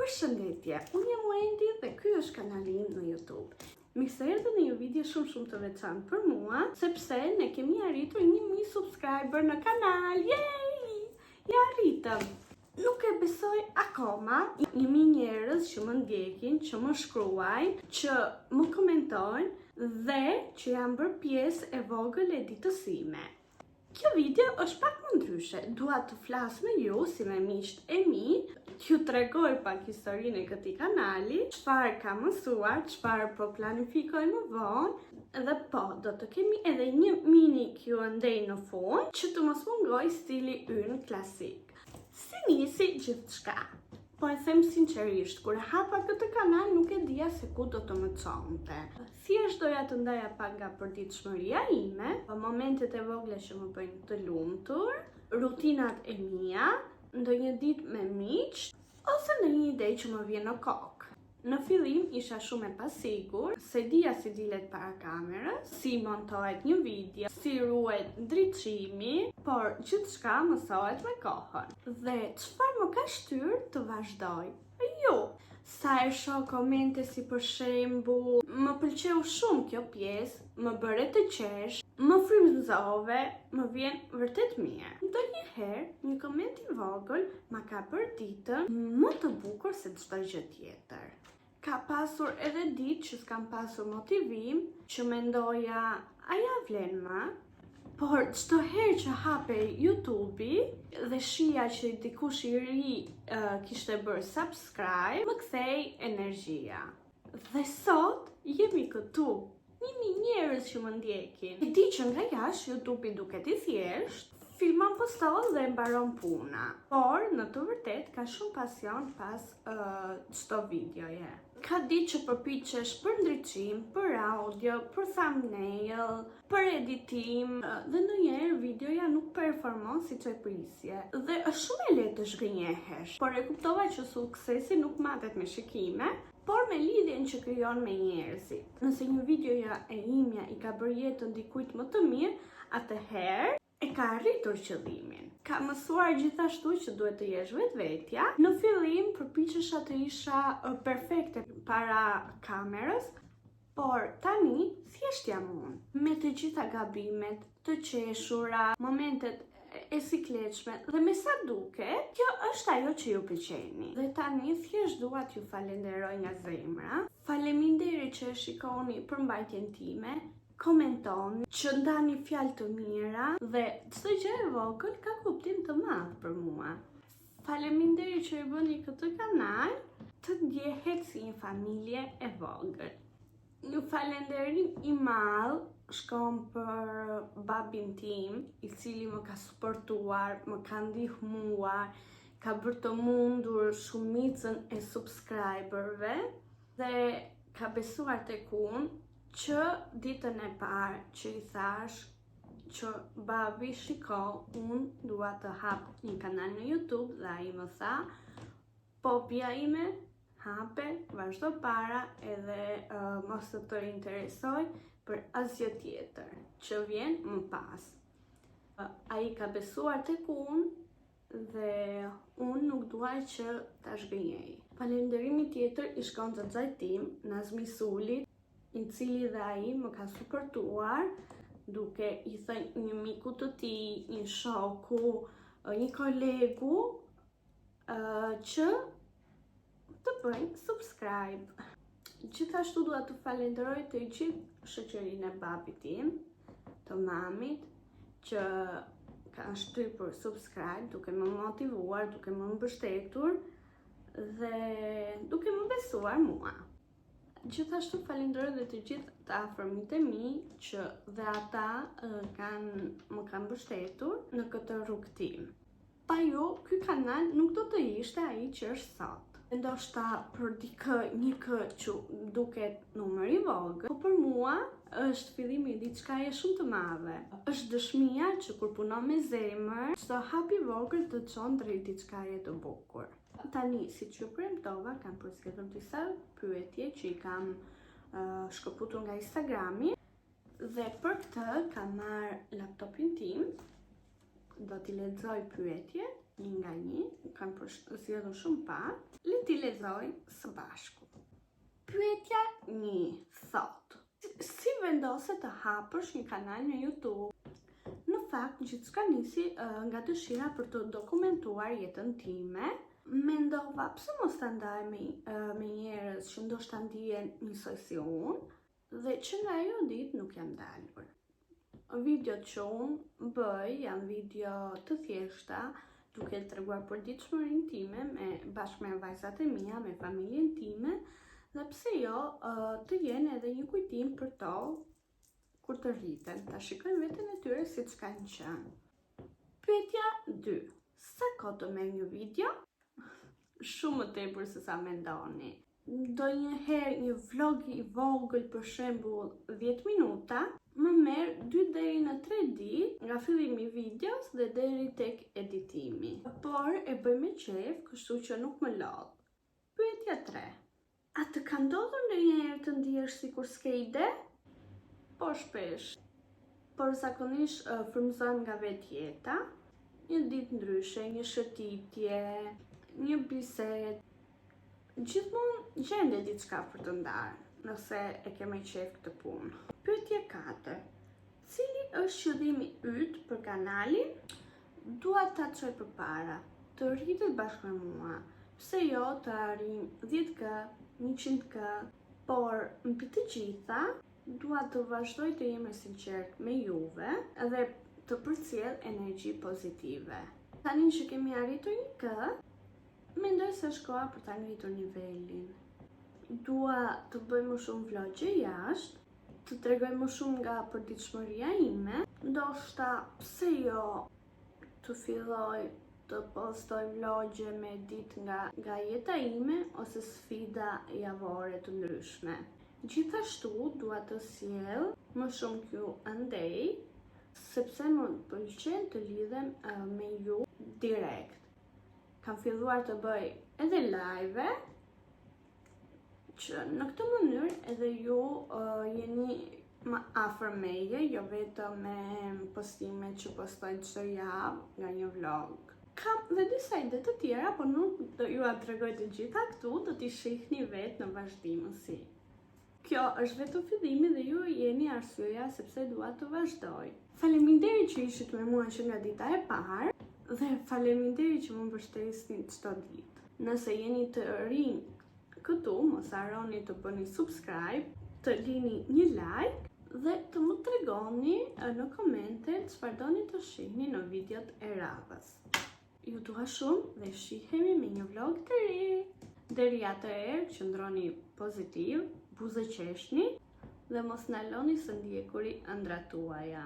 Përshëndetje, unë jam Wendy dhe ky është kanali im në YouTube. Mi se erdhe në një video shumë të veçantë për mua, sepse ne kemi arritur 1000 subscriber në kanal. Yay! Ja arritëm. Nuk e besoj akoma 1000 njerëz që më ndjekin, që më shkruajnë, që më komentojnë dhe që janë bërë pjesë e vogël e ditës sime. Kjo video është pak më ndryshe, dua të flas me ju si me miqt e mi, t'ju tregoj pak historinë e këtij kanali, çfarë kam mësuar, çfarë po planifikoj më vonë, dhe po, do të kemi edhe një mini Q&A në fund, që të mos mungoj stili ynë klasik. Si nisi gjithçka? Po e them sinqerisht, kur hapa këtë kanal nuk e dija se ku do të më çonte. Thjesht doja të ndaja pak nga përditshmëria ime, momentet e vogla që më bëjnë të lumtur, rutinat e mia, ndonjë ditë me miq, ose ndonjë ide që më vjen në kokë. Në fillim isha shumë e pasigur, se dija si dilet para kamerës, si montohet një video, si ruhet ndriçimi, por gjithçka mësohet me kohën. Dhe çfarë më ka shtyr të vazhdoj? Jo, sa e shoh komente si për shembull, më pëlqeu shumë kjo pjesë, më bëre të qesh, më frymëzove, më vjen vërtet mirë. Ndonjëherë, një koment i vogël ma ka bërë ditën më të bukur se çdo gjë tjetër. Ka pasur edhe ditë që s'kam pasur motivim, që mendoja, a ja vlen më? Por çdo herë që hape YouTube-i dhe shija që dikush i ri kishte bërë subscribe, më kthej energjia. Dhe sot jemi këtu, 1000 njerëz që më ndjekin. E di që nga jashtë YouTube-i duket i thjesht, filmon postoj dhe mbaron puna. Por në të vërtet ka shumë pasion pas çdo videoje. Ka ditë që përpiqesh për ndriçim, për audio, për thumbnail, për editim, dhe ndonjëherë videoja nuk performon siç e prisje. Dhe është shumë e lehtë të zhgënjehesh, por e kuptova që suksesi nuk matet me shikime, por me lidhjen që krijon me njerëzit. Nëse një videoja e imja i ka bërë jetën dikujt më të mirë, atëherë e ka arritur qëllimin. Ka mësuar gjithashtu që duhet të jesh vetvetja. Në fillim përpiqesha të isha perfekte para kamerës, por tani thjesht jam unë. Me të gjitha gabimet, të qeshura, momentet e sikletshme dhe me sa duket, kjo është ajo që ju pëlqeni. Dhe tani thjesht dua t'ju falenderoj nga zemra. Faleminderit që e shikoni përmbajtjen time, komentoni, që ndani fjalë të mira dhe çdo gjë e vogël ka kuptim të madh për mua. Faleminderit që e bëni këtë kanal të ndjehet si një familje e vogël. Një falënderim i madh shkon për babin tim, i cili më ka suportuar, më ka ndihmuar, ka bërë të mundur shumicën e subscriberëve dhe ka besuar tek unë që ditën e parë që i thash që babi shiko, unë dua të hap një kanal në YouTube dhe ai më tha, po pija ime, hape, vazhdo para edhe mos të interesoj për asgjë tjetër që vjen më pas. Ai ka besuar tek unë dhe unë nuk dua që ta zhgënjej. Falenderimi tjetër i shkon xhaxhait tim, Nazmi Sulit, i cili dhe ai më ka suportuar duke i thënë një miku të tij, një shoku, një kolegu që të bëjnë subscribe. Gjithashtu dua të falenderoj të gjithë shoqërinë e babit tim, të mamit, që kanë shtypur subscribe, duke më motivuar, duke më mbështetur dhe duke më besuar mua. Gjithashtu falenderoj dhe të gjithë të afërmit e mi që dhe ata më kanë mbështetur në këtë rrugë tim. Pa ju, ky kanal nuk do të ishte ai që është sot. Ndoshta për një kë që duket numër i vogël, por për mua është fillimi i diçkaje shumë të madhe. Është dëshmia që kur punon me zemër, çdo hap i vogël të çon drejt diçkaje të bukur. Tani, si që premtova, kam përsëritur disa pyetje që i kam shkëputur nga Instagrami dhe për këtë kam marrë laptopin tim, do t'i lexoj pyetjet një nga një, kanë zgjedhur shumë pak. Le t'i lexoj së bashku. Pyetja 1 thot: si vendose të hapësh një kanal në YouTube? Në fakt, gjithçka nisi nga dëshira për të dokumentuar jetën time. Mendova pse mos ta ndaj me njerëz që ndoshta ndihen njësoj si unë dhe që nga ajo ditë nuk jam dalur. Videot që unë bëj janë video të thjeshta, duke treguar përditshmërinë time bashkë me vajzat e mia, me familjen time, dhe pse jo të jenë edhe një kujtim për to kur të rriten, ta shikojnë veten e tyre siç kanë qenë. Pyetja 2. Sa kohë të merr një video? Shumë më tepër se sa mendoni. Ndonjëherë një vlog i vogël, për shembull 10 minuta, më merr 2 deri në 3 ditë nga fillimi i videos dhe deri tek editimi. Por e bëj me qejf, kështu që nuk më lodh. Pyetja 3. A të ka ndodhur ndonjëherë të ndihesh sikur s'ke ide? Po shpesh. Por zakonisht frymëzohem nga vetjeta, një ditë ndryshe, një shëtitje, një bisedë. Gjithmonë gjende diçka për të ndarë, nëse e ke me qejf këtë punë. Pyetja 4. Cili është qëllimi yt për kanalin? Dua ta çoj përpara, të rritet bashkë me mua. Pse jo të arrijm 10k, 100k, por mbi të gjitha dua të vazhdoj të jem e sinqert me juve dhe të përcjell energji pozitive. Tani që kemi arritur 1k, mendoj se është koha për ta ngritur nivelin. Dua të bëj më shumë vlogje jashtë, të tregoj më shumë nga përditshmëria ime, ndoshta pse jo të filloj të postoj vlogje me ditë nga jeta ime ose sfida javore të ndryshme. Gjithashtu dua të sjell më shumë Q&A, sepse më pëlqen të lidhem me ju direkt. Kam filluar të bëj edhe live, që në këtë mënyrë edhe ju jeni më afër meje, jo vetëm me postimet që postoj çdo javë nga një vlog. Kam dhe disa ide të tjera, por nuk do ju a tregoj të gjitha këtu, do t'i shihni vetë në vazhdimësi. Kjo është vetëm fillimi dhe ju jeni arsyeja sepse dua të vazhdoj. Faleminderit që ishit me mua që nga dita e parë dhe faleminderit që më mbështesni çdo ditë. Nëse jeni të rinj këtu, mos harroni të bëni subscribe, të lini një like dhe të më tregoni në komente çfarë doni të shihni në videot e radhës. Ju dua shumë dhe shihemi me një vlog të ri. Deri atëherë qëndroni pozitiv, buzë qeshni dhe mos na loni së ndjekuri ëndrat tuaja.